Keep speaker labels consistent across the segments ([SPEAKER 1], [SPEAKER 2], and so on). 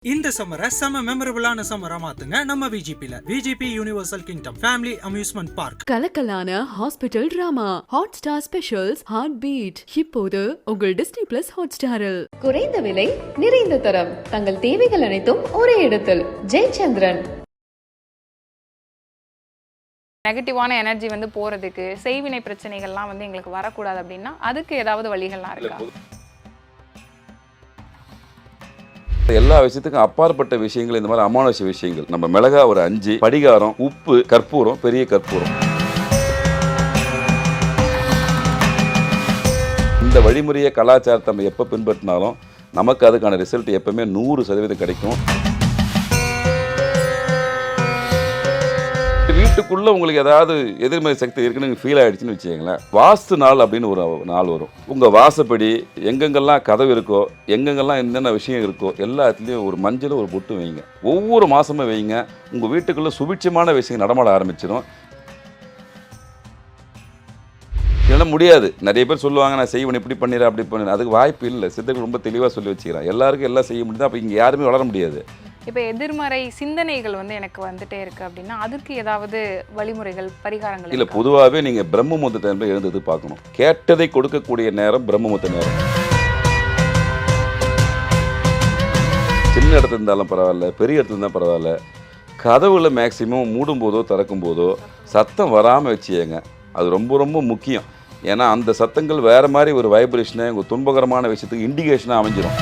[SPEAKER 1] இந்த சம்மரை செம மெமரபிளான சம்மரா மாத்துங்க நம்ம விஜிபில. VGP universal kingdom family amusement park.
[SPEAKER 2] கலக்கலான hospital drama Hotstar specials heart beat இப்போது உங்கள் டிஸ்னி பிளஸ் ஹாட் ஸ்டாரில்.
[SPEAKER 3] குறைந்த விலை நிறைந்த தரம் தங்கள் தேவைகள் அனைத்தும் ஒரே இடத்தில். ஜெயச்சந்திரன்.
[SPEAKER 4] நெகட்டிவான எனர்ஜி போறதுக்கு செய்வினை பிரச்சனைகள்லாம் எங்களுக்கு வரக்கூடாது அப்படின்னா அதுக்கு ஏதாவது வழிகள்லாம் இருக்கா?
[SPEAKER 5] எல்லா விஷயத்துக்கும் அப்பாற்பட்ட விஷயங்கள் இந்த மாதிரி அமானுஷ விஷயங்கள். நம்ம மிளகா ஒரு 5, படிகாரம், உப்பு, கற்பூரம், பெரிய கற்பூரம். இந்த வழிமுறையை கலாச்சாரத்தை நம்ம எப்போ பின்பற்றினாலும் நமக்கு அதுக்கான ரிசல்ட் எப்பவுமே 100% கிடைக்கும். வீட்டுக்குள்ள உங்களுக்கு ஏதாவது எதிர்மறை சக்தி இருக்குன்னு ஃபீல் ஆயிடுச்சுன்னு வச்சுக்கோங்களேன், வாஸ்து நாள் அப்படின்னு ஒரு நாள் வரும். உங்க வாசப்படி எங்கெங்கெல்லாம் கதவு இருக்கோ, எங்கெங்கெல்லாம் என்னென்ன விஷயம் இருக்கோ எல்லாத்துலேயும் ஒரு மஞ்சள் ஒரு பொட்டு வைங்க. ஒவ்வொரு மாசமும் வைங்க. உங்க வீட்டுக்குள்ள சுபிட்சமான விஷயம் நடமாட ஆரம்பிச்சிடும். இல்லைன்னா முடியாது. நிறைய பேர் சொல்லுவாங்க நான் செய்வேன் இப்படி பண்ணிடுறேன் அப்படி பண்ணிடுறேன். அதுக்கு வாய்ப்பு இல்லை. சித்தர்கள் ரொம்ப தெளிவாக சொல்லி வச்சுக்கிறேன். எல்லாருக்கும் எல்லாம் செய்ய முடியுது. அப்போ இங்கே யாருமே வளர முடியாது.
[SPEAKER 4] இப்போ எதிர்மறை சிந்தனைகள் எனக்கு வந்துட்டே இருக்கு அப்படின்னா அதுக்கு ஏதாவது வழிமுறைகள் பரிகாரங்கள்
[SPEAKER 5] இல்லை, பொதுவாகவே நீங்கள் பிரம்ம முகூர்த்த டைமில் எழுந்தது பார்க்கணும். கேட்டதை கொடுக்கக்கூடிய நேரம் பிரம்ம முகூர்த்த நேரம். சின்ன இடத்துல இருந்தாலும் பரவாயில்ல, பெரிய இடத்துல இருந்தால் பரவாயில்ல, கதவுல மேக்சிமம் மூடும் போதோ திறக்கும் போதோ சத்தம் வராமல் வச்சுங்க. அது ரொம்ப ரொம்ப முக்கியம். ஏன்னா அந்த சத்தங்கள் வேறு மாதிரி ஒரு வைப்ரேஷனை உங்கள் துன்பகரமான விஷயத்துக்கு இண்டிகேஷனாக அமைஞ்சிடும்.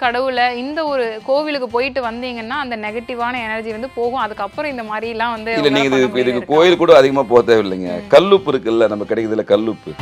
[SPEAKER 4] கடவுள இந்த ஒரு கோவிலுக்கு போயிட்டு வந்தீங்கன்னா அந்த நெகட்டிவான எனர்ஜி போகும். அதுக்கப்புறம் இந்த மாதிரி எல்லாம்
[SPEAKER 5] இல்ல நீங்க இதுக்கு கோயில் கூட அதிகமா போக தேவையில்லைங்க. கல்லுப்பு இருக்குல்ல நம்ம கிடைக்குதுல, கல்லுப்பு.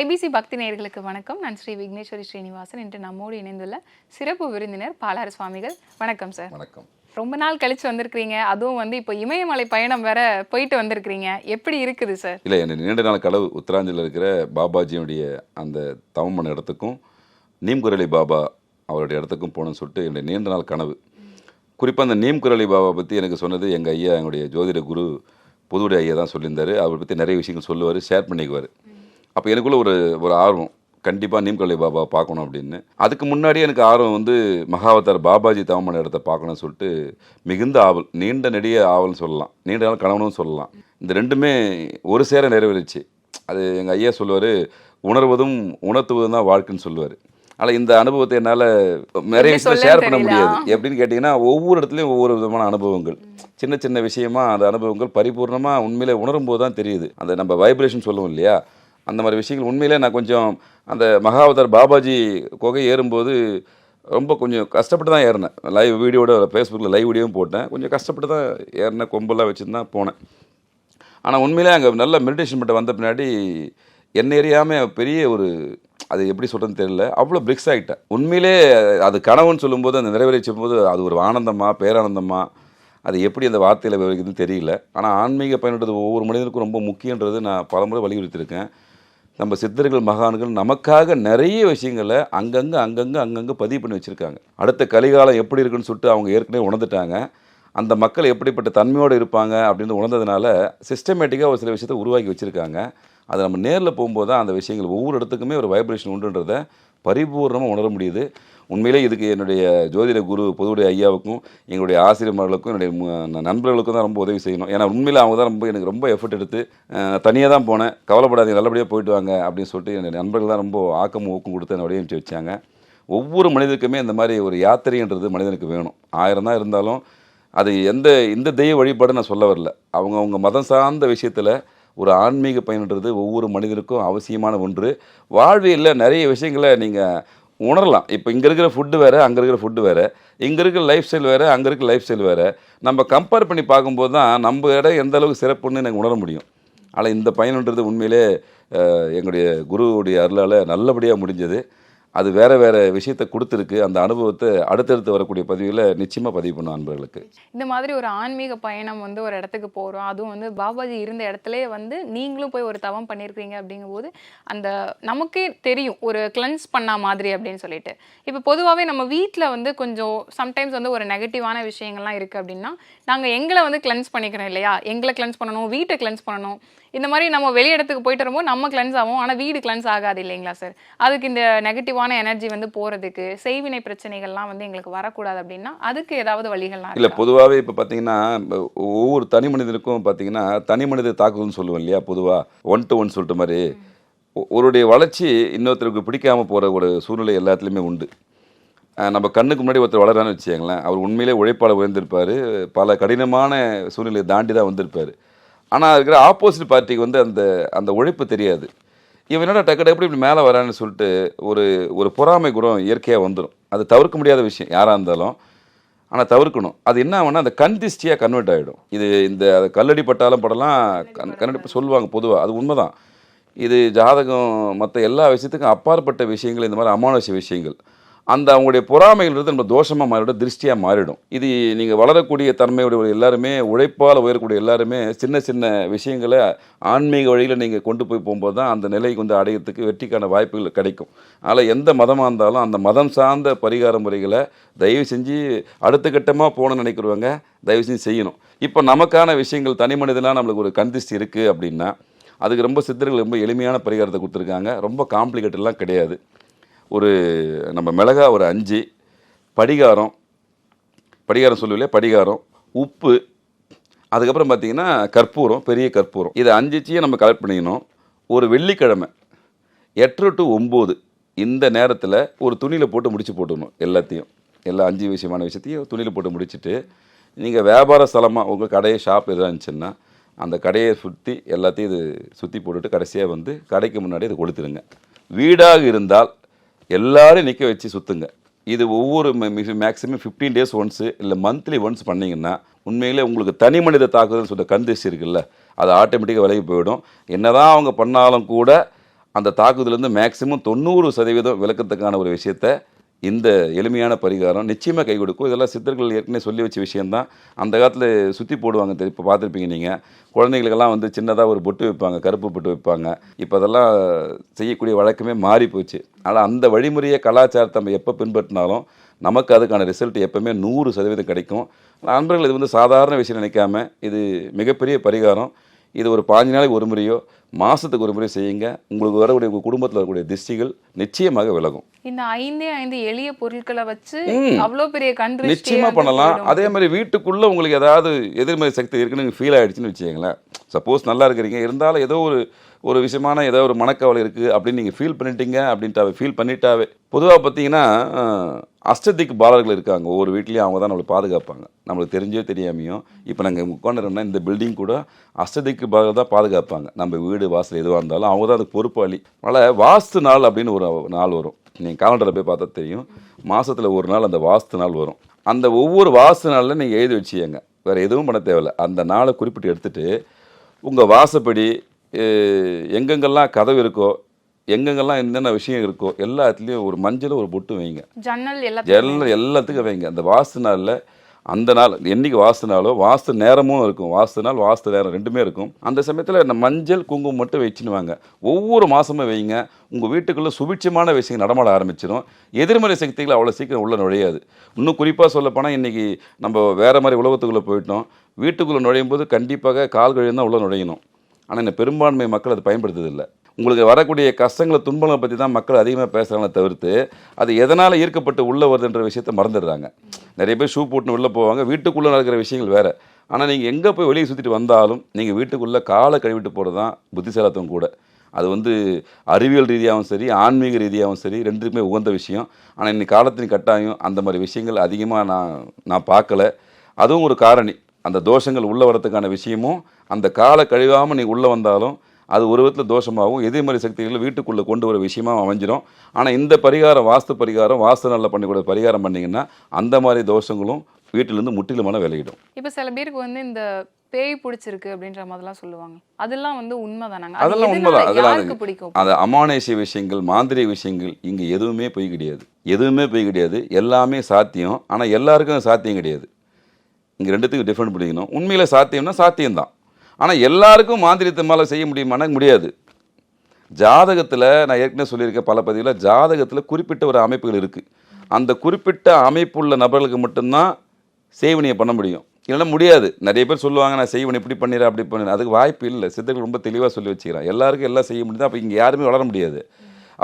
[SPEAKER 4] ஐபிசி பக்தி நேயர்களுக்கு வணக்கம். நான் ஸ்ரீ விக்னேஸ்வரி ஸ்ரீனிவாசன். இன்று நம்மோடு இணைந்துள்ள சிறப்பு விருந்தினர் பாலாறு சுவாமிகள். வணக்கம் சார்.
[SPEAKER 5] வணக்கம்.
[SPEAKER 4] ரொம்ப நாள் கழிச்சு வந்திருக்கிறீங்க. அதுவும் இப்போ இமயமலை பயணம் வேற போயிட்டு வந்திருக்கிறீங்க. எப்படி இருக்குது சார்?
[SPEAKER 5] இல்லை, எனக்கு நீண்ட நாள் கனவு உத்தராஞ்சலில் இருக்கிற பாபாஜியுடைய அந்த தவமான இடத்துக்கும் நீம்குரலி பாபா அவருடைய இடத்துக்கும் போகணும்னு சொல்லிட்டு என்னுடைய நீண்ட நாள் கனவு. குறிப்பாக அந்த நீம்குரலி பாபா பற்றி எனக்கு சொன்னது எங்கள் ஐயா, எங்களுடைய ஜோதிட குரு புதுவுடைய ஐயா தான் சொல்லியிருந்தார். அவரை பற்றி நிறைய விஷயங்கள் சொல்லுவார், ஷேர் பண்ணிக்குவார். அப்போ எனக்குள்ள ஒரு ஆர்வம், கண்டிப்பாக நீம்கொல்லி பாபா பார்க்கணும் அப்படின்னு. அதுக்கு முன்னாடியே எனக்கு ஆர்வம் மகாவதார் பாபாஜி தவமான இடத்தை பார்க்கணும்னு சொல்லிட்டு மிகுந்த ஆவல், நீண்ட நெடிய ஆவல்னு சொல்லலாம், நீண்ட நாள் கனவுன்னு சொல்லலாம். இந்த ரெண்டுமே ஒரு சேர நிறைவேறிச்சு. அது எங்கள் ஐயா சொல்லுவார், உணர்வதும் உணர்த்துவதும் தான் வாழ்க்கைன்னு சொல்லுவார். ஆனால் இந்த அனுபவத்தை என்னால் நிறைய விஷயம் ஷேர் பண்ண முடியாது. எப்படின்னு கேட்டிங்கன்னா, ஒவ்வொரு இடத்துலையும் ஒவ்வொரு விதமான அனுபவங்கள், சின்ன சின்ன விஷயமா அந்த அனுபவங்கள் பரிபூர்ணமாக உண்மையிலே உணரும் போது தான் தெரியுது. அந்த நம்ம வைப்ரேஷன் சொல்லுவோம் இல்லையா, அந்த மாதிரி விஷயங்கள் உண்மையிலே நான் கொஞ்சம் அந்த மகாவதார் பாபாஜி குகை ஏறும்போது ரொம்ப கொஞ்சம் கஷ்டப்பட்டு தான் ஏறினேன். லைவ் வீடியோட ஃபேஸ்புக்கில் லைவ் வீடியோவும் போட்டேன். கொஞ்சம் கஷ்டப்பட்டு தான் ஏறினேன், கொம்பெல்லாம் வச்சுட்டு தான் போனேன். ஆனால் உண்மையிலே அங்கே நல்ல மெடிடேஷன் பண்ணிட்டு வந்த பின்னாடி என்ன எறியாமல் பெரிய அது எப்படி சொல்கிறதுன்னு தெரியல, அவ்வளோ பிரிக்ஸ் ஆகிட்டேன். உண்மையிலே அது கனவுன்னு சொல்லும்போது, அந்த நிறைவேற்றும் போது அது ஒரு ஆனந்தமாக பேரானந்தமாக, அது எப்படி அந்த வார்த்தையில் விவரிக்குதுன்னு தெரியல. ஆனால் ஆன்மீக பயனுறது ஒவ்வொரு மனிதனுக்கும் ரொம்ப முக்கியன்றது நான் பலமுறை வலியுறுத்தியிருக்கேன். நம்ம சித்தர்கள் மகான்கள் நமக்காக நிறைய விஷயங்களை அங்கங்கே பதிவு பண்ணி வச்சுருக்காங்க. அடுத்த கலிகாலம் எப்படி இருக்குன்னு சொல்லிட்டு அவங்க ஏற்கனவே உணர்ந்துட்டாங்க. அந்த மக்கள் எப்படிப்பட்ட தன்மையோடு இருப்பாங்க அப்படின்னு உணர்ந்ததுனால சிஸ்டமேட்டிக்காக ஒரு சில விஷயத்தை உருவாக்கி வச்சுருக்காங்க. அதை நம்ம நேரில் போகும்போது தான் அந்த விஷயங்கள் ஒவ்வொரு இடத்துக்குமே ஒரு வைப்ரேஷன் உண்டுன்றதை பரிபூர்ணமாக உணர முடியுது. உண்மையிலே இதுக்கு என்னுடைய ஜோதிட குரு பொதுவுடைய ஐயாவுக்கும் எங்களுடைய ஆசிரியர்களுக்கும் என்னுடைய நண்பர்களுக்கும் தான் ரொம்ப உதவி செய்யணும். ஏன்னா உண்மையில் அவங்க தான் எனக்கு ரொம்ப எஃபர்ட் எடுத்து, தனியாக தான் போனேன், கவலைப்படாதீங்க நல்லபடியாக போயிட்டு வாங்க அப்படின்னு சொல்லிட்டு என்னுடைய நண்பர்கள் தான் ரொம்ப ஊக்கம் கொடுத்து என்னை வடிவமைச்சு வச்சாங்க. ஒவ்வொரு மனிதனுக்குமே இந்த மாதிரி ஒரு யாத்திரைன்றது மனிதனுக்கு வேணும். 1000 தான் இருந்தாலும் அது இந்த தெய்வ வழிபாடு நான் சொல்ல வரல. அவங்க மதம் சார்ந்த விஷயத்தில் ஒரு ஆன்மீக பயன்றது ஒவ்வொரு மனிதனுக்கும் அவசியமான ஒன்று. வாழ்வியலில் நிறைய விஷயங்களை நீங்கள் உணரலாம். இப்போ இங்கே இருக்கிற ஃபுட்டு வேறு, அங்கே இருக்கிற ஃபுட்டு வேறு, இங்கே இருக்கிற லைஃப் ஸ்டைல் வேறு, அங்கே இருக்கிற லைஃப் ஸ்டைல் வேறு. நம்ம கம்பேர் பண்ணி பார்க்கும்போது தான் நம்ம இடம் எந்த அளவுக்கு சிறப்புன்னு எனக்கு உணர முடியும். ஆனால் இந்த பயனுன்றது உண்மையிலே எங்களுடைய குருவுடைய அருளால் நல்லபடியாக முடிஞ்சது. அது வேறு வேறு விஷயத்தை கொடுத்துருக்கு. அந்த அனுபவத்தை அடுத்தடுத்து வரக்கூடிய பதிவில் நிச்சயமாக பதிவு பண்ணும் அன்பர்களுக்கு.
[SPEAKER 4] இந்த மாதிரி ஒரு ஆன்மீக பயணம் வந்து ஒரு இடத்துக்கு போகிறோம், அதுவும் வந்து பாபாஜி இருந்த இடத்துலயே வந்து நீங்களும் போய் ஒரு தவம் பண்ணியிருக்கீங்க அப்படிங்கும்போது அந்த நமக்கே தெரியும் ஒரு கிளென்ஸ் பண்ண மாதிரி அப்படின்னு சொல்லிட்டு. இப்போ பொதுவாகவே நம்ம வீட்டில் வந்து கொஞ்சம் சம்டைம்ஸ் வந்து ஒரு நெகட்டிவான விஷயங்கள்லாம் இருக்குது அப்படின்னா நாங்கள் எங்களை வந்து கிளென்ஸ் பண்ணிக்கிறோம் இல்லையா, எங்களை கிளென்ஸ் பண்ணணும், வீட்டை கிளென்ஸ் பண்ணணும். இந்த மாதிரி நம்ம வெளி இடத்துக்கு போயிட்டு வரும்போது நம்ம கிளென்ஸ் ஆகும், ஆனால் வீடு கிளென்ஸ் ஆகாது இல்லைங்களா சார்? அதுக்கு இந்த நெகட்டிவான எனர்ஜி வந்து போகிறதுக்கு செய்வினை பிரச்சனைகள்லாம் வந்து எங்களுக்கு வரக்கூடாது அப்படின்னா அதுக்கு ஏதாவது வழிகள்லாம்
[SPEAKER 5] இல்லை, பொதுவாகவே இப்போ பார்த்தீங்கன்னா ஒவ்வொரு தனி மனிதனுக்கும் பார்த்தீங்கன்னா தனி மனித தாக்குதல்னு சொல்லுவோம் இல்லையா, பொதுவாக 1 to 1 சொல்லிட்ட மாதிரி ஒருடைய வளர்ச்சி இன்னொருத்தருக்கு பிடிக்காமல் போகிற ஒரு சூழ்நிலை எல்லாத்துலேயுமே உண்டு. நம்ம கண்ணுக்கு முன்னாடி ஒருத்தர் வளரான்னு வச்சுக்கோங்களேன், அவர் உண்மையிலே உழைப்பால் உயர்ந்திருப்பார், பல கடினமான சூழ்நிலையை தாண்டி தான் வந்திருப்பார். ஆனால் இருக்கிற ஆப்போசிட் பார்ட்டிக்கு வந்து அந்த அந்த உழைப்பு தெரியாது. இவன் என்னடா டக்கு இப்படி மேலே வரான்னு சொல்லிட்டு ஒரு பொறாமை குணம் இயற்கையாக வந்துடும். அது தவிர்க்க முடியாத விஷயம் யாராக இருந்தாலும், ஆனால் தவிர்க்கணும். அது என்ன ஆகும்னா அந்த கண் திஷ்டியாக கன்வெர்ட் ஆகிடும். இந்த கல்லடி பட்டாலும் படலாம் கண்ணடி சொல்லுவாங்க பொதுவாக, அது உண்மைதான். இது ஜாதகம் மற்ற எல்லா விஷயத்துக்கும் அப்பாற்பட்ட விஷயங்கள், இந்த மாதிரி அமானுஷ்ய விஷயங்கள் அந்த அவங்களுடைய பொறாமைகள் நம்ம தோஷமாக மாறிடும், திருஷ்டியாக மாறிடும். இது நீங்கள் வளரக்கூடிய தன்மையுடைய எல்லாருமே, உழைப்பால் உயரக்கூடிய எல்லாருமே சின்ன சின்ன விஷயங்களை ஆன்மீக வழியில் நீங்கள் கொண்டு போய் போகும்போது தான் அந்த நிலைக்கு வந்து அடையிறதுக்கு வெற்றிக்கான வாய்ப்புகள் கிடைக்கும். அதனால் எந்த மதமாக இருந்தாலும் அந்த மதம் சார்ந்த பரிகார முறைகளை தயவு செஞ்சு அடுத்த கட்டமாக போகணும்னு நினைக்கிறவங்க தயவு செஞ்சு செய்யணும். இப்போ நமக்கான விஷயங்கள் தனி மனிதனாக நம்மளுக்கு ஒரு கந்திஷ்டி இருக்குது அப்படின்னா அதுக்கு ரொம்ப சித்தர்கள் ரொம்ப எளிமையான பரிகாரத்தை கொடுத்துருக்காங்க. ரொம்ப காம்ப்ளிகேட்டட்லாம் கிடையாது. நம்ம மிளகா ஒரு 5, படிகாரம் சொல்லுவில்லையா, படிகாரம், உப்பு, அதுக்கப்புறம் பார்த்தீங்கன்னா கற்பூரம், பெரிய கற்பூரம், இதை 5 நம்ம கலெக்ட் பண்ணிக்கணும். ஒரு வெள்ளிக்கிழமை 8 to 9 இந்த நேரத்தில் ஒரு துணியில் போட்டு முடிச்சு போட்டுக்கணும். எல்லா 5 விஷயமான விஷயத்தையும் துணியில் போட்டு முடிச்சுட்டு நீங்கள் வியாபார ஸ்தலமாக உங்கள் கடையை ஷாப் எதாவது இருந்துச்சுன்னா அந்த கடையை சுற்றி எல்லாத்தையும் இது சுற்றி போட்டுட்டு கடைசியாக வந்து கடைக்கு முன்னாடி இதை கொளுத்துருங்க. வீடாக இருந்தால் எல்லாரும் நிற்க வச்சு சுற்றுங்க. இது ஒவ்வொரு மேக்ஸிமம் 15 days ஒன்ஸு இல்லை மந்த்லி ஒன்ஸ் பண்ணிங்கன்னா உண்மையிலே உங்களுக்கு தனி மனித தாக்குதல் சொல்கிற கந்திஷ்டி இருக்குல்ல, அது ஆட்டோமேட்டிக்காக விலகி போயிடும். என்னதான் அவங்க பண்ணாலும் கூட அந்த தாக்குதலேருந்து மேக்ஸிமம் 90% விளக்கத்துக்கான ஒரு விஷயத்தை இந்த எளிமையான பரிகாரம் நிச்சயமாக கை கொடுக்கும். இதெல்லாம் சித்தர்கள் ஏற்கனவே சொல்லி வச்ச விஷயந்தான். அந்த காலத்தில் சுற்றி போடுவாங்க, இப்போ பார்த்துருப்பீங்க நீங்கள். குழந்தைங்களுக்கெல்லாம் வந்து சின்னதாக ஒரு பொட்டு வைப்பாங்க, கருப்பு பொட்டு வைப்பாங்க. இப்போ அதெல்லாம் செய்யக்கூடிய வழக்கமே மாறி போச்சு. ஆனால் அந்த வழிமுறையை கலாச்சாரத்தை நம்ம எப்போ பின்பற்றினாலும் நமக்கு அதுக்கான ரிசல்ட் எப்போவுமே 100% கிடைக்கும். நண்பர்கள் இது வந்து சாதாரண விஷயம் நினைக்காம இது மிகப்பெரிய பரிகாரம். இது ஒரு 15 நாளைக்கு ஒரு முறையோ மாதத்துக்கு ஒரு முறை செய்யுங்க. உங்களுக்கு வரக்கூடிய உங்கள் குடும்பத்தில் வரக்கூடிய திஷ்டிகள் நிச்சயமாக விலகும்.
[SPEAKER 4] இந்த 5 எளிய பொருட்களை வச்சு அவ்வளோ பெரிய கண்
[SPEAKER 5] நிச்சயமாக பண்ணலாம். அதே மாதிரி வீட்டுக்குள்ளே உங்களுக்கு ஏதாவது எதிர்மறை சக்தி இருக்குன்னு ஃபீல் ஆகிடுச்சுன்னு வச்சுக்கோங்களேன். சப்போஸ் நல்லா இருக்கிறீங்க, இருந்தாலும் ஏதோ ஒரு விஷயமான ஏதோ ஒரு மனக்கவலை இருக்குது அப்படின்னு நீங்கள் ஃபீல் பண்ணிட்டீங்க அப்படின்ட்டாவே ஃபீல் பண்ணிட்டாவே பொதுவாக பார்த்தீங்கன்னா அஷ்டதிக்கு பாலர்கள் இருக்காங்க. ஒவ்வொரு வீட்லேயும் அவங்க தான் நம்மளை பாதுகாப்பாங்க, நம்மளுக்கு தெரிஞ்சோ தெரியாமையும். இப்போ நாங்கள் உட்காந்துருந்தோம்னா இந்த பில்டிங் கூட அஷ்டதிக்கு பாலர்கள் தான் பாதுகாப்பாங்க. நம்ம வீடு வாசல் எதுவாக இருந்தாலும் அவங்க தான் அதுக்கு பொறுப்பாளி. அதனால் வாஸ்து நாள் அப்படின்னு ஒரு நாள் வரும். நீங்கள் காலண்டரில் போய் பார்த்தா தெரியும். மாதத்தில் ஒரு நாள் அந்த வாஸ்து நாள் வரும். அந்த ஒவ்வொரு வாஸ்து நாளில் நீங்கள் எழுதி வச்சுக்கங்க, வேறு எதுவும் பண்ண தேவையில்லை. அந்த நாளை குறிப்பிட்டு எடுத்துகிட்டு உங்கள் வாசப்படி எங்கெங்கெல்லாம் கதவு இருக்கோ, எங்கெங்கெல்லாம் என்னென்ன விஷயம் இருக்கோ எல்லாத்துலேயும் ஒரு மஞ்சள் ஒரு பொட்டு வைங்க. ஜன்னல் எல்லாத்துக்கும் வைங்க. அந்த வாஸ்து நாளில் அந்த நாள் என்றைக்கு வாஸ்து நாளோ வாஸ்து நேரமும் இருக்கும். வாஸ்து நாள் வாஸ்து நேரம் ரெண்டுமே இருக்கும். அந்த சமயத்தில் இந்த மஞ்சள் குங்குமம் மட்டும் வச்சுன்னு வாங்க. ஒவ்வொரு மாதமும் வைங்க. உங்கள் வீட்டுக்குள்ளே சுபிட்சமான விஷயங்கள் நடமாட ஆரம்பிச்சிடும். எதிர்மறை சக்திகள் அவ்வளோ சீக்கிரம் உள்ளே நுழையாது. இன்னும் குறிப்பாக சொல்லப்போனால் இன்றைக்கி நம்ம வேறு மாதிரி உலகத்துக்குள்ளே போயிட்டோம். வீட்டுக்குள்ளே நுழையும் போது கண்டிப்பாக கால் கழுவி தான் உள்ளே நுழையணும். ஆனால் இந்த பெரும்பான்மை மக்கள் அதை பயன்படுத்துறதில்லை. உங்களுக்கு வரக்கூடிய கஷ்டங்களை துன்பங்களை பற்றி தான் மக்கள் அதிகமாக பேசுகிறாங்களே தவிர்த்து அது எதனால் ஈர்க்கப்பட்டு உள்ளே வருதுன்ற விஷயத்தை மறந்துடுறாங்க. நிறைய பேர் ஷூ போட்டுன்னு உள்ளே போவாங்க. வீட்டுக்குள்ளே நடக்கிற விஷயங்கள் வேறு. ஆனால் நீங்கள் எங்கே போய் வெளியே சுற்றிட்டு வந்தாலும் நீங்கள் வீட்டுக்குள்ளே காலை கழுவிட்டு போகிறது தான் புத்திசாலித்தம் கூட. அது வந்து அறிவியல் ரீதியாகவும் சரி, ஆன்மீக ரீதியாகவும் சரி, ரெண்டுக்குமே உகந்த விஷயம். ஆனால் இன்னைக்கு காலத்தின் கட்டாயம் அந்த மாதிரி விஷயங்கள் அதிகமாக நான் பார்க்கல. அதுவும் ஒரு காரணி. அந்த தோஷங்கள் உள்ளே வரத்துக்கான விஷயமும் அந்த காலை கழுவாமல் நீங்கள் உள்ளே வந்தாலும் அது ஒரு விதத்தில் தோஷமாகவும் எதிர்மறை சக்திகளை வீட்டுக்குள்ளே கொண்டு வர விஷயமாக அமைஞ்சிடும். ஆனால் இந்த பரிகாரம் வாஸ்து நாளில் பண்ணிக்கூட பரிகாரம் பண்ணிங்கன்னா அந்த மாதிரி தோஷங்களும் வீட்டிலேருந்து முற்றிலுமான விலகிடும்.
[SPEAKER 4] இப்போ சில பேருக்கு வந்து இந்த பேய் பிடிச்சிருக்கு அப்படின்ற மாதிரிலாம் சொல்லுவாங்க. அதெல்லாம் வந்து உண்மைதானாங்க?
[SPEAKER 5] அதெல்லாம் உண்மைதான். அதெல்லாம்
[SPEAKER 4] யாருக்கு பிடிக்கும்?
[SPEAKER 5] அந்த அமானுஷ்ய விஷயங்கள், மாந்திரிக விஷயங்கள் இங்கே எதுவுமே பொய் கிடையாது. எதுவுமே பொய் கிடையாது. எல்லாமே சாத்தியம். ஆனால் எல்லாருக்கும் சாத்தியம் கிடையாது. இங்கே ரெண்டுத்துக்கும் டிஃப்ரெண்ட் பண்ணிக்கணும். உண்மையில் சாத்தியம்னா சாத்தியம்தான். ஆனால் எல்லாருக்கும் மாந்திரியத்தை மேலே செய்ய முடியுமானா முடியாது. ஜாதகத்தில் நான் ஏற்கனவே சொல்லியிருக்கேன் பல பதிவில், ஜாதகத்தில் குறிப்பிட்ட ஒரு அமைப்புகள் இருக்குது. அந்த குறிப்பிட்ட அமைப்புள்ள நபர்களுக்கு மட்டும்தான் செய்வினையை பண்ண முடியும். இல்லைன்னா முடியாது. நிறைய பேர் சொல்லுவாங்க நான் செய்வனை இப்படி பண்ணிடுறேன் அப்படி பண்ணிடுறேன். அதுக்கு வாய்ப்பு இல்லை. சித்தர்கள் ரொம்ப தெளிவாக சொல்லி வச்சுக்கிறேன். எல்லாருக்கும் எல்லாம் செய்ய முடியுது. அப்போ இங்கே யாருமே வளர முடியாது.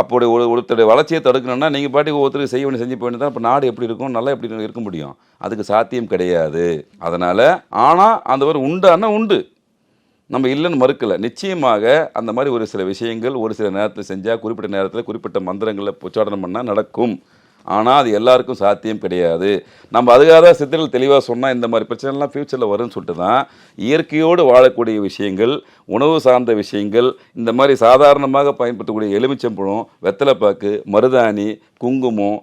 [SPEAKER 5] அப்போ ஒருத்தருடைய வளர்ச்சியை தடுக்கணும்னா நீங்கள் பாட்டுக்கு ஒருத்தருக்கு செய்வனை செஞ்சு போயிட்டு இப்போ நாடு எப்படி இருக்கும், நல்லா எப்படி இருக்க முடியும்? அதுக்கு சாத்தியம் கிடையாது. அதனால் ஆனால் அந்த ஒரு உண்டானா உண்டு, நம்ம இல்லைன்னு மறுக்கலை. நிச்சயமாக அந்த மாதிரி ஒரு சில விஷயங்கள் ஒரு சில நேரத்தில் செஞ்சால், குறிப்பிட்ட நேரத்தில் குறிப்பிட்ட மந்திரங்களில் உச்சாடனம் பண்ணால் நடக்கும். ஆனால் அது எல்லாருக்கும் சாத்தியம் கிடையாது. நம்ம அதுக்காக தான் சித்தர்கள் தெளிவாக சொன்னால் இந்த மாதிரி பிரச்சனைலாம் ஃப்யூச்சரில் வரும்னு சொல்லிட்டு தான் இயற்கையோடு வாழக்கூடிய விஷயங்கள், உணவு சார்ந்த விஷயங்கள், இந்த மாதிரி சாதாரணமாக பயன்படுத்தக்கூடிய எலுமிச்சம்பழம், வெத்தலைப்பாக்கு, மருதாணி, குங்குமம்,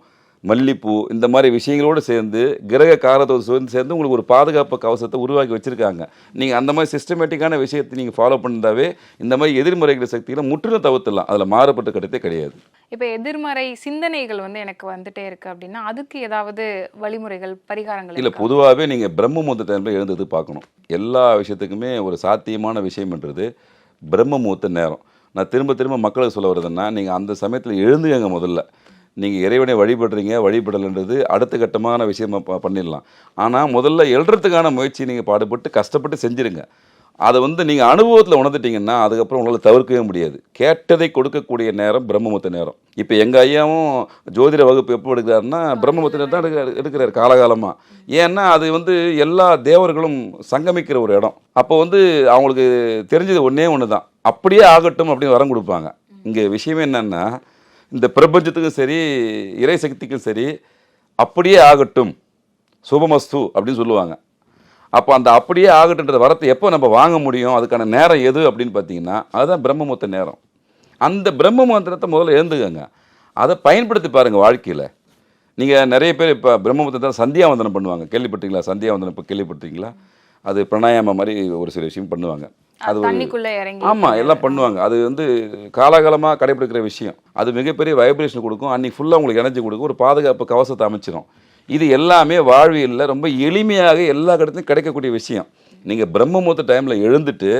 [SPEAKER 5] மல்லிப்பூ, இந்த மாதிரி விஷயங்களோடு சேர்ந்து கிரக காரத்தோடு சேர்ந்து உங்களுக்கு ஒரு பாதுகாப்பு கவசத்தை உருவாக்கி வச்சுருக்காங்க. நீங்கள் அந்த மாதிரி சிஸ்டமேட்டிக்கான விஷயத்தை நீங்கள் ஃபாலோ பண்ணிட்டாவே இந்த மாதிரி எதிர்மறைகளை சக்திகளை முற்றிலும் தவிர்த்துடலாம். அதில் மாறுபட்ட கருத்தே கிடையாது.
[SPEAKER 4] இப்போ எதிர்மறை சிந்தனைகள் வந்து எனக்கு வந்துட்டே இருக்குது அப்படின்னா அதுக்கு ஏதாவது வழிமுறைகள், பரிகாரங்கள்?
[SPEAKER 5] இல்லை, பொதுவாகவே நீங்கள் பிரம்ம முகூர்த்த டைமில் எழுந்தது பார்க்கணும். எல்லா விஷயத்துக்குமே ஒரு சாத்தியமான விஷயம்ன்றது பிரம்ம முகூர்த்த நேரம். நான் திரும்ப திரும்ப மக்களுக்கு சொல்ல வருதுன்னா, நீங்கள் அந்த சமயத்தில் எழுந்துங்க. முதல்ல நீங்கள் இறைவனை வழிபடுறீங்க, வழிபடலைன்றது அடுத்த கட்டமான விஷயமாக பண்ணிடலாம். ஆனால் முதல்ல எழுறதுக்கான முயற்சி நீங்கள் பாடுபட்டு கஷ்டப்பட்டு செஞ்சுருங்க. அதை வந்து நீங்கள் அனுபவத்தில் உணர்ந்துட்டீங்கன்னா அதுக்கப்புறம் உங்களால் தவிர்க்கவே முடியாது. கேட்டதை கொடுக்கக்கூடிய நேரம் பிரம்மமுத்த நேரம். இப்போ எங்கள் ஐயாவும் ஜோதிட வகுப்பு எப்போ எடுக்கிறாருன்னா பிரம்மமுத்த நேரம் தான் எடுக்கிறார் காலகாலமாக. ஏன்னா அது வந்து எல்லா தேவர்களும் சங்கமிக்கிற ஒரு இடம். அப்போ வந்து அவங்களுக்கு தெரிஞ்சது ஒன்று தான், அப்படியே ஆகட்டும் அப்படின்னு வரம் கொடுப்பாங்க. இங்கே விஷயமே என்னென்னா, இந்த பிரபஞ்சத்துக்கும் சரி இறை சக்திக்கும் சரி அப்படியே ஆகட்டும் சுபமஸ்து அப்படின்னு சொல்லுவாங்க. அப்போ அந்த அப்படியே ஆகட்டுன்ற வரத்தை எப்போ நம்ம வாங்க முடியும், அதுக்கான நேரம் எது அப்படின்னு பார்த்தீங்கன்னா அதுதான் பிரம்மமுத்த நேரம். அந்த பிரம்ம மந்திரத்தை முதல்ல எழுந்துக்கங்க, அதை பயன்படுத்தி பாருங்கள் வாழ்க்கையில். நீங்கள் நிறைய பேர் இப்போ பிரம்மமுத்தத்தை சந்தியாவந்தனம் பண்ணுவாங்க, கேள்விப்பட்டீங்களா? சந்தியாவந்தனம் இப்போ கேள்விப்பட்டீங்களா? அது பிராணாயாமம் மாதிரி ஒரு சில விஷயம் பண்ணுவாங்க. அது ஆமாம், எல்லாம் பண்ணுவாங்க. அது வந்து காலகாலமாக கடைபிடிக்கிற விஷயம். அது மிகப்பெரிய வைப்ரேஷன் கொடுக்கும். அன்றைக்கி ஃபுல்லாக உங்களுக்கு எனர்ஜி கொடுக்கும், ஒரு பாதுகாப்பு கவசத்தை அமைச்சிடும். இது எல்லாமே வாழ்வியலில் ரொம்ப எளிமையாக எல்லா இடத்துலையும் கிடைக்கக்கூடிய விஷயம். நீங்கள் பிரம்ம முகூர்த்த டைமில் எழுந்துட்டு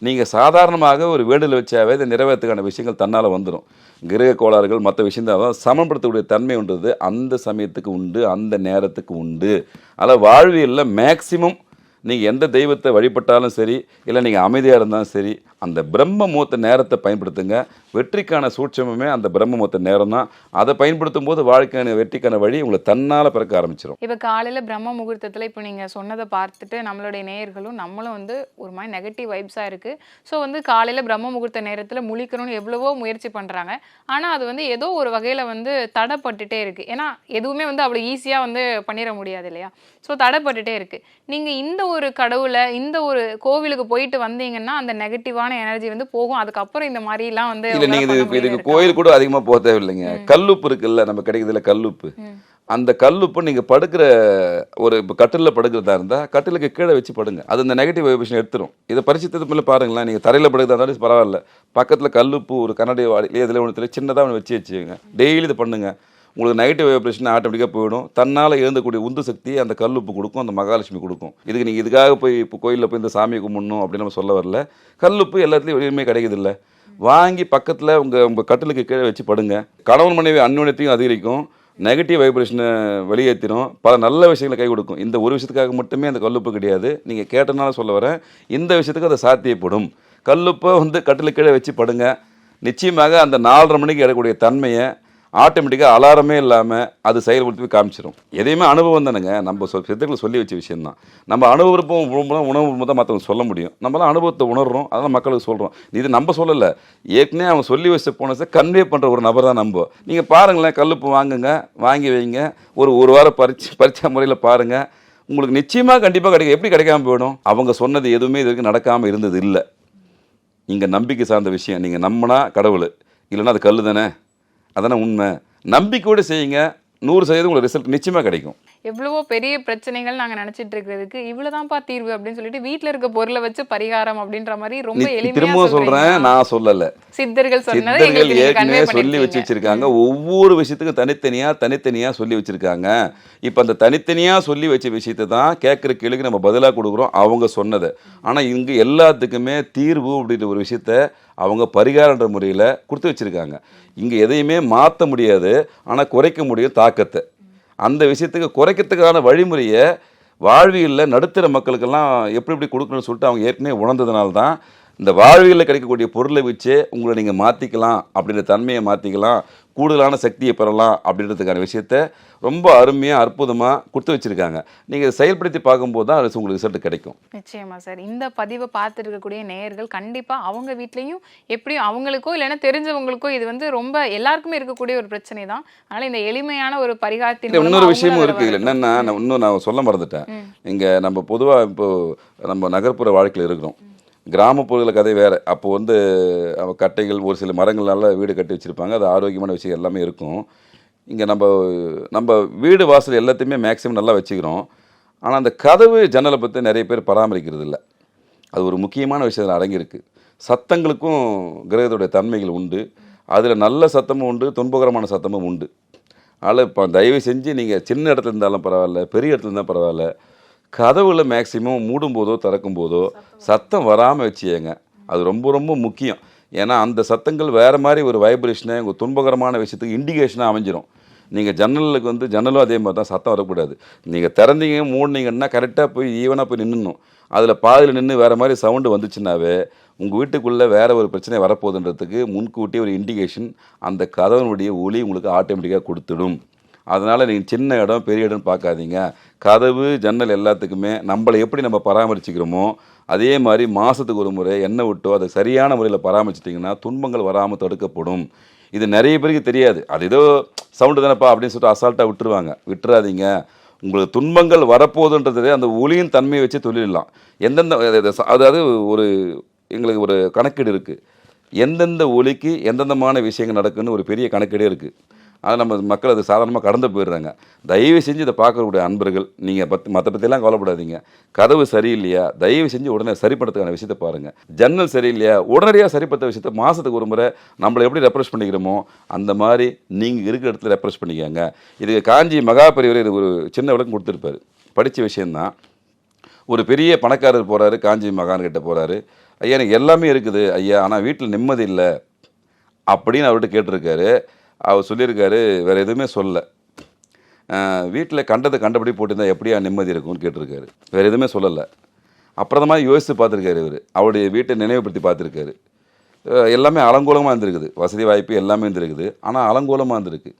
[SPEAKER 5] நீங்கள் சாதாரணமாக ஒரு வேண்டுதல் வச்சாவே இதை நிறைவேறத்துக்கான விஷயங்கள் தன்னால் வந்துடும். கிரக கோளாறுகள் மற்ற விஷயம் தான் சமன்படுத்தக்கூடிய தன்மைன்றது அந்த சமயத்துக்கு உண்டு, அந்த நேரத்துக்கு உண்டு. அதில் வாழ்வியலில் மேக்சிமம் நீங்கள் எந்த தெய்வத்தை வழிபட்டாலும் சரி, இல்லை நீங்கள் அமைதியாக இருந்தாலும் சரி, அந்த பிரம்ம முகூர்த்த நேரத்தை பயன்படுத்துங்க. வெற்றிக்கான சூட்சமே அந்த பிரம்ம முகூர்த்த நேரம் தான். அதை பயன்படுத்தும் போது வாழ்க்கையான வெற்றிக்கான வழி உங்களை தன்னால் பிறக்க ஆரம்பிச்சிடும்.
[SPEAKER 4] இப்போ காலையில் பிரம்ம முகூர்த்தத்தில் இப்போ நீங்கள் சொன்னதை பார்த்துட்டு நம்மளுடைய நேயர்களும் நம்மளும் வந்து ஒரு மாதிரி நெகட்டிவ் வைப்ஸாக இருக்குது. ஸோ வந்து காலையில் பிரம்ம முகூர்த்த நேரத்தில் முழிக்கணும்னு எவ்வளவோ முயற்சி பண்ணுறாங்க. ஆனால் அது வந்து ஏதோ ஒரு வகையில் வந்து தடைப்பட்டுட்டே இருக்குது. ஏன்னா எதுவுமே வந்து அவ்வளோ ஈஸியாக வந்து பண்ணிட முடியாது இல்லையா? ஸோ தடைப்பட்டுட்டே இருக்குது. நீங்கள் இந்த ஒரு கடவுளை, இந்த ஒரு கோவிலுக்கு போயிட்டு வந்தீங்கன்னா அந்த நெகட்டிவான எனர்ஜி வந்து போகும். அதுக்கப்புறம் இந்த மாதிரிலாம் வந்து
[SPEAKER 5] இல்லை, நீங்கள் இதுக்கு கோயில் கூட அதிகமாக போக தேவையில்லைங்க. கல்லுப்பு இருக்குல்ல, நம்ம கிடைக்கிறதுல கல்லுப்பு, அந்த கல்லுப்பு நீங்கள் படுக்கிற ஒரு இப்போ கட்டிலில் படுக்கிறதா இருந்தால் கட்டிலுக்கு கீழே வச்சு படுங்க. அது இந்த நெகட்டிவ் வைப்ரேஷன் எடுத்துரும். இதை பரிசுத்தது மேலே பாருங்களேன். நீங்கள் தரையில் படுக்கிறதா இருந்தாலும் பரவாயில்ல, பக்கத்தில் கல்லுப்பு ஒரு கண்ணாடி வாடிலே இதில் ஒன்று சின்னதாக ஒன்று வச்சுங்க. டெய்லி இதை பண்ணுங்கள். உங்களுக்கு நெகட்டிவ் வைப்ரேஷன் ஆட்டோமேட்டிக்காக போயிடும். தன்னால் எழுந்தக்கூடிய உந்து சக்தியை அந்த கல்லுப்பு கொடுக்கும், அந்த மகாலட்சுமி கொடுக்கும். இதுக்கு நீங்கள் இதுக்காக போய் இப்போ கோயிலில் போய் இந்த சாமியை கும்பிடணும் அப்படின்னு நம்ம சொல்ல வரல. கல்லுப்பு எல்லாத்துலேயும் எதுவுமே கிடைக்குதில்ல, வாங்கி பக்கத்தில் உங்கள் கட்டிலுக்கு கீழே வச்சு படுங்க. கணவன் மனைவி அந்யோன்யத்தையும் அதிகரிக்கும், நெகட்டிவ் வைப்ரேஷனை வெளியேற்றிடும், பல நல்ல விஷயங்களை கை கொடுக்கும். இந்த ஒரு விஷயத்துக்காக மட்டுமே அந்த கல்லுப்பு கிடையாது, நீங்கள் கேட்டனால சொல்ல வரேன். இந்த விஷயத்துக்கு அதை சாத்தியப்படும். கல்லுப்பை வந்து கட்டிலுக்கு கீழே வச்சு படுங்க. நிச்சயமாக அந்த 4:30 மணிக்கு இடக்கூடிய தன்மையை ஆட்டோமேட்டிக்காக அலாரமே இல்லாமல் அது செயல்படுத்தி காமிச்சிடும். எதையுமே அனுபவம் தானுங்க. நம்ம சித்தர்கள் சொல்லி வச்ச விஷயந்தான். நம்ம அனுபவம் உணவு தான் மற்றவங்க சொல்ல முடியும். நம்மளாம் அனுபவத்தை உணர்றோம், அதெல்லாம் மக்களுக்கு சொல்கிறோம். இது நம்ம சொல்லலை, ஏற்கனவே அவங்க சொல்லி வச்ச போனதை கன்வே பண்ணுற ஒரு நபர் தான் நம்ம. நீங்கள் பாருங்களேன், கல்லுப்பு வாங்குங்க, வாங்கி வைங்க, ஒரு வாரம் பரிச்சை முறையில் பாருங்கள், உங்களுக்கு நிச்சயமாக கண்டிப்பாக கிடைக்கும். எப்படி கிடைக்காம போயிடும்? அவங்க சொன்னது எதுவுமே இது வரைக்கும் நடக்காமல் இருந்தது இல்லை. இங்கே நம்பிக்கை சார்ந்த விஷயம். நீங்கள் நம்பினா கடவுள், இல்லைன்னா அது கல் தானே, அதானே உண்மை. நம்பிக்கையோடு செய்யுங்க, 100% உங்களுக்கு ரிசல்ட் நிச்சயமாக கிடைக்கும்.
[SPEAKER 4] எவ்வளவோ பெரிய பிரச்சனைகள் நாங்க நினைச்சிட்டு இருக்கிறதுக்கு இவ்வளவுதான்ப்பா தீர்வு அப்படின்னு சொல்லிட்டு வீட்டுல இருக்க பொருளை வச்சு பரிகாரம் அப்படின்ற மாதிரி ரொம்ப எளிமையா
[SPEAKER 5] திரும்ப சொல்றேன், நான் சொல்லல,
[SPEAKER 4] சித்தர்கள் சொன்னதை
[SPEAKER 5] சித்தர்கள்
[SPEAKER 4] எங்களுக்கு நீங்க
[SPEAKER 5] ஏற்கனவே
[SPEAKER 4] convey
[SPEAKER 5] சொல்லி
[SPEAKER 4] பண்ணிருக்கீங்க.
[SPEAKER 5] வச்சிருக்காங்க. ஒவ்வொரு விஷயத்துக்கும் தனித்தனியா சொல்லி வச்சிருக்காங்க. இப்ப அந்த தனித்தனியா சொல்லி வச்ச விஷயத்தை தான் கேட்குற கேள்விக்கு நம்ம பதிலாக கொடுக்குறோம், அவங்க சொன்னதை. ஆனா இங்க எல்லாத்துக்குமே தீர்வு அப்படின்ற ஒரு விஷயத்த அவங்க பரிகாரன்ற முறையில் கொடுத்து வச்சிருக்காங்க. இங்க எதையுமே மாற்ற முடியாது, ஆனா குறைக்க முடியும் தாக்கத்தை. அந்த விஷயத்துக்கு குறைக்கிறதுக்கான வழிமுறையை வாழ்வியலில் நடுத்தர மக்களுக்கெல்லாம் எப்படி கொடுக்கணும்னு சொல்லிட்டு அவங்க ஏற்கனவே உணர்ந்ததுனால தான் இந்த வாழ்வியலில் கிடைக்கக்கூடிய பொருளை வச்சு உங்களை நீங்கள் மாற்றிக்கலாம், அப்படின்ற தன்மையை மாற்றிக்கலாம், கூடுதலான சக்தியை பெறலாம் அப்படின்றதுக்கான விஷயத்த ரொம்ப அருமையாக அற்புதமாக கொடுத்து வச்சுருக்காங்க. நீங்கள் செயல்படுத்தி பார்க்கும்போது தான் அது உங்களுக்கு ரிசல்ட் கிடைக்கும்.
[SPEAKER 4] நிச்சயமா சார். இந்த பதிவை பார்த்துட்டு இருக்கக்கூடிய நேயர்கள் கண்டிப்பாக அவங்க வீட்லேயும் எப்படியும் அவங்களுக்கோ இல்லைன்னா தெரிஞ்சவங்களுக்கோ இது வந்து ரொம்ப எல்லாருக்குமே இருக்கக்கூடிய ஒரு பிரச்சனை தான். அதனால் இந்த எளிமையான ஒரு பரிகாரத்தின் மூலமா
[SPEAKER 5] இன்னொரு
[SPEAKER 4] அவங்களும்
[SPEAKER 5] விஷயமும்
[SPEAKER 4] அதுல
[SPEAKER 5] இருக்குது.
[SPEAKER 4] வரட்டும்.
[SPEAKER 5] என்னென்னா நான் சொல்ல மறந்துட்டேன். இங்கே நம்ம பொதுவாக இப்போது நம்ம நகர்ப்புற வாழ்க்கையில் இருக்கிறோம், கிராமப்புறத்தில் கதை வேறு. அப்போ வந்து கட்டைகள் ஒரு சில மரங்களால் வீடு கட்டி வச்சுருப்பாங்க, அது ஆரோக்கியமான விஷயம் எல்லாமே இருக்கும். இங்கே நம்ம வீடு வாசல் எல்லாத்தையுமே மேக்ஸிமம் நல்லா வச்சுக்கிறோம். ஆனால் அந்த கதவு ஜன்னலை பற்றி நிறைய பேர் பராமரிக்கிறது இல்லை. அது ஒரு முக்கியமான விஷயத்தில் அடங்கியிருக்கு. சத்தங்களுக்கும் கிரகத்துடைய தன்மைகள் உண்டு. அதில் நல்ல சத்தமும் உண்டு, துன்பகரமான சத்தமும் உண்டு. அதில் இப்போ தயவு செஞ்சு நீங்கள் சின்ன இடத்துல இருந்தாலும் பரவாயில்ல, பெரிய இடத்துல இருந்தாலும் பரவாயில்ல, கதவுல மேக்சிமம் மூடும் போதோ திறக்கும் போதோ சத்தம் வராமல் வச்சுங்க. அது ரொம்ப ரொம்ப முக்கியம். ஏன்னா அந்த சத்தங்கள் வேறு மாதிரி ஒரு வைப்ரேஷனை உங்கள் துன்பகரமான விஷயத்துக்கு இண்டிகேஷனாக அமைஞ்சிரும். நீங்கள் ஜன்னலுக்கு வந்து ஜன்னலும் அதே மாதிரி தான், சத்தம் வரக்கூடாது. நீங்கள் திறந்தீங்க மூடினீங்கன்னா கரெக்டாக போய் ஈவனாக போய் நின்றுணும். அதில் பாதியில் நின்று வேறு மாதிரி சவுண்டு வந்துச்சுன்னாவே உங்கள் வீட்டுக்குள்ளே வேறு ஒரு பிரச்சனை வரப்போகுதுன்றதுக்கு முன்கூட்டியே ஒரு இண்டிகேஷன் அந்த கதவனுடைய ஒலி உங்களுக்கு ஆட்டோமேட்டிக்காக கொடுத்துடும். அதனால் நீங்கள் சின்ன இடம் பெரிய இடம் பார்க்காதீங்க. கதவு ஜன்னல் எல்லாத்துக்குமே நம்மளை எப்படி நம்ம பராமரிச்சுக்கிறோமோ அதே மாதிரி மாதத்துக்கு ஒரு முறை எண்ணெய் விட்டோ அதை சரியான முறையில் பராமரிச்சிட்டிங்கன்னா துன்பங்கள் வராமல் தடுக்கப்படும். இது நிறைய பேருக்கு தெரியாது. அது ஏதோ சவுண்டு தானேப்பா அப்படின்னு சொல்லிட்டு அசால்ட்டாக விட்டுறாதீங்க. உங்களுக்கு துன்பங்கள் வரப்போகுதுன்றதே அந்த ஒளியின் தன்மையை வச்சு தொழிலாம். அதாவது எங்களுக்கு ஒரு கணக்கீடு இருக்குது. எந்தெந்த ஒலிக்கு எந்தெந்தமான விஷயங்கள் நடக்குன்னு ஒரு பெரிய கணக்கீடே இருக்குது. ஆனால் நம்ம மக்கள் அது சாதாரணமாக கடந்து போயிடுறாங்க. தயவு செஞ்சு இதை பார்க்கக்கூடிய அன்பர்கள் நீங்கள் மற்ற பற்றியெல்லாம் கவலைப்படாதீங்க. கதவு சரியில்லையா, தயவு செஞ்சு உடனே சரிப்படுத்துக்கான விஷயத்தை பாருங்கள். ஜன்னல் சரியில்லையா, உடனடியாக சரிப்படுத்த விஷயத்தை மாதத்துக்கு ஒரு முறை நம்மளை எப்படி ரெப்ரெஸ் பண்ணிக்கிறோமோ அந்த மாதிரி நீங்கள் இருக்கிற இடத்துல ரெப்ரெஸ் பண்ணிக்கோங்க. இது காஞ்சி மகாபெரியவர் இது ஒரு சின்ன விளக்கம் கொடுத்துருப்பாரு, படித்த விஷயந்தான். ஒரு பெரிய பணக்காரர் போகிறாரு, காஞ்சி மகான்கிட்ட போகிறாரு. ஐயா எனக்கு எல்லாமே இருக்குது ஐயா, ஆனால் வீட்டில் நிம்மதி இல்லை அப்படின்னு அவர்கிட்ட கேட்டிருக்காரு. அவர் சொல்லியிருக்காரு வேறு எதுவுமே சொல்லலை. வீட்டில் கண்டபடி போட்டிருந்தா எப்படியா நிம்மதி இருக்கும்னு கேட்டிருக்காரு. வேறு எதுவுமே சொல்லலை. அப்புறமா யோசித்து பார்த்துருக்காரு. அவருடைய வீட்டை நினைவுபடுத்தி பார்த்துருக்காரு. எல்லாமே அலங்கோலமாக இருந்திருக்குது, வசதி வாய்ப்பு எல்லாமே இருந்திருக்குது, ஆனால் அலங்கோலமாக இருந்திருக்கு.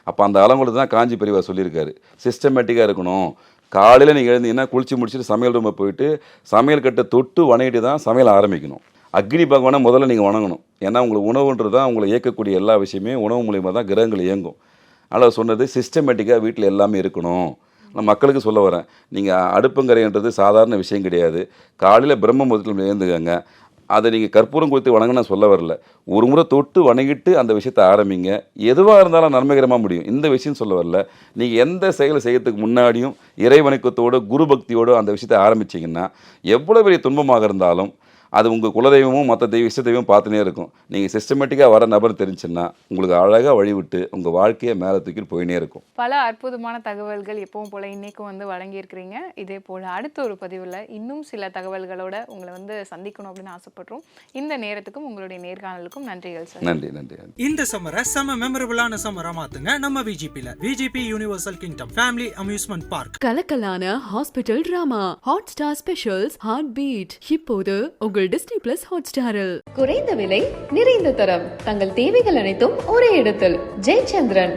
[SPEAKER 5] அப்போ அந்த அலங்கோலத்தை தான் காஞ்சி பெரியவா சொல்லியிருக்காரு, சிஸ்டமேட்டிக்காக இருக்கணும். காலையில் நீங்கள் எழுந்தீங்கன்னா குளிச்சு முடிச்சுட்டு சமையல் ரூமை போயிட்டு சமையல் கட்டை தொட்டு வணங்கிட்டு தான் சமையல் ஆரம்பிக்கணும். அக்னி பகவானை முதல்ல நீங்கள் வணங்கணும். ஏன்னா உங்களுக்கு உணவுன்றது தான் உங்களை இயக்கக்கூடிய எல்லா விஷயமே உணவு மூலியமாக தான் கிரகங்கள் இயங்கும். அதனால் சொன்னது சிஸ்டமேட்டிக்காக வீட்டில் எல்லாமே இருக்கணும். நான் மக்களுக்கு சொல்ல வரேன், நீங்கள் அடுப்பங்கரைன்றது சாதாரண விஷயம் கிடையாது. காலையில் பிரம்ம முகூர்த்தத்தில் எழுந்துக்கங்க. அதை நீங்கள் கற்பூரம் கொடுத்து வணங்க நான் சொல்ல வரல. ஒரு முறை தொட்டு வணங்கிட்டு அந்த விஷயத்தை ஆரம்பிங்க. எதுவாக இருந்தாலும் நன்மைகரமாக முடியும். இந்த விஷயம் சொல்ல வரல. நீங்கள் எந்த செயலை செய்யறதுக்கு முன்னாடியும் இறைவணக்கத்தோடு குரு பக்தியோடு அந்த விஷயத்தை ஆரம்பிச்சிங்கன்னா எவ்வளோ பெரிய துன்பமாக இருந்தாலும் அது உங்கள் குலதெய்வமும் மற்ற இஷ்ட தெய்வம் பார்த்துனே இருக்கும். நீங்கள் சிஸ்டமேட்டிக்காக வர நபர் தெரிஞ்சுன்னா உங்களுக்கு அழகாக வழிவிட்டு உங்கள் வாழ்க்கையை மேலே தூக்கிட்டு போயினே இருக்கும்.
[SPEAKER 4] பல அற்புதமான தகவல்கள் எப்பவும் போல் இன்றைக்கும் வந்து வழங்கியிருக்கிறீங்க. இதே போல் அடுத்த ஒரு பதிவில் இன்னும் சில தகவல்களோட உங்களை வந்து சந்திக்கணும் அப்படின்னு ஆசைப்படுறோம். இந்த நேரத்துக்கும் உங்களுடைய நேர்காணலுக்கும் நன்றிகள் சார்.
[SPEAKER 5] நன்றி.
[SPEAKER 1] இந்த சம்மரை செம மெமரபிளான சம்மரா மாத்துங்க நம்ம விஜிபில. VGP universal kingdom family amusement park.
[SPEAKER 2] கலக்கலான hospital drama Hotstar specials heart beat இப்போது உங்கள் டிஸ்னி பிளஸ் ஹாட் ஸ்டாரில்.
[SPEAKER 3] குறைந்த விலை, நிறைந்த தரம், தங்கள் தேவைகள் அனைத்தும் ஒரே இடத்தில். ஜெயச்சந்திரன்.